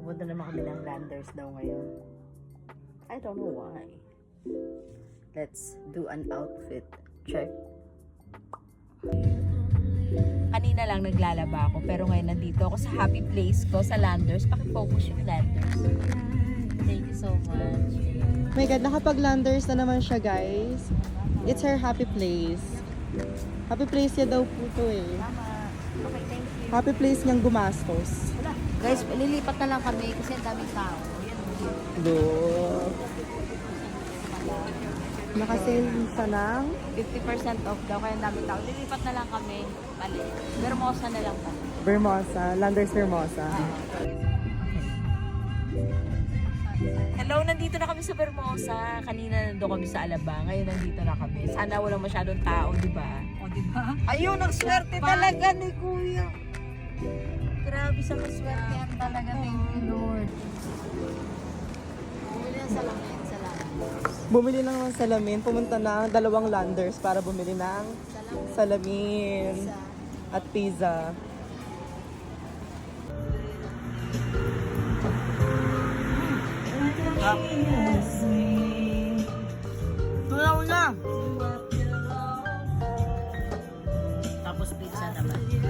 Pupunta naman kami ng Landers daw ngayon. I don't know why. Let's do an outfit check. Kanina lang naglalaba ako, pero ngayon nandito ako sa happy place ko sa Landers. Pakifocus yung Landers. Thank you so much. Oh my God, nakapag-landers na naman siya, guys. It's her happy place. Happy place niya daw po to eh. Tama. Okay, thank you. Happy place niyang gumastos. Guys, lilipat na lang kami kasi ang daming tao. Look. Nakasale sa ng 50% off daw, kaya ang daming tao. Lilipat na lang kami. Bali. Bermosa na lang kami. Vermosa. Landers Vermosa. Hello, nandito na kami sa Bermosa. Kanina nandito kami sa Alabang. Ngayon nandito na kami. Sana walang masyadong tao, di ba? O, di ba? Ayun, nagswerte talaga ni Kuya. Grabe sa kaswerte talaga. Thank you, Lord. Bumili na salamin. Bumili lang ng salamin. Pumunta na 2 landers para bumili ng salamin at pizza. Tulaw na! Tapos pizza naman.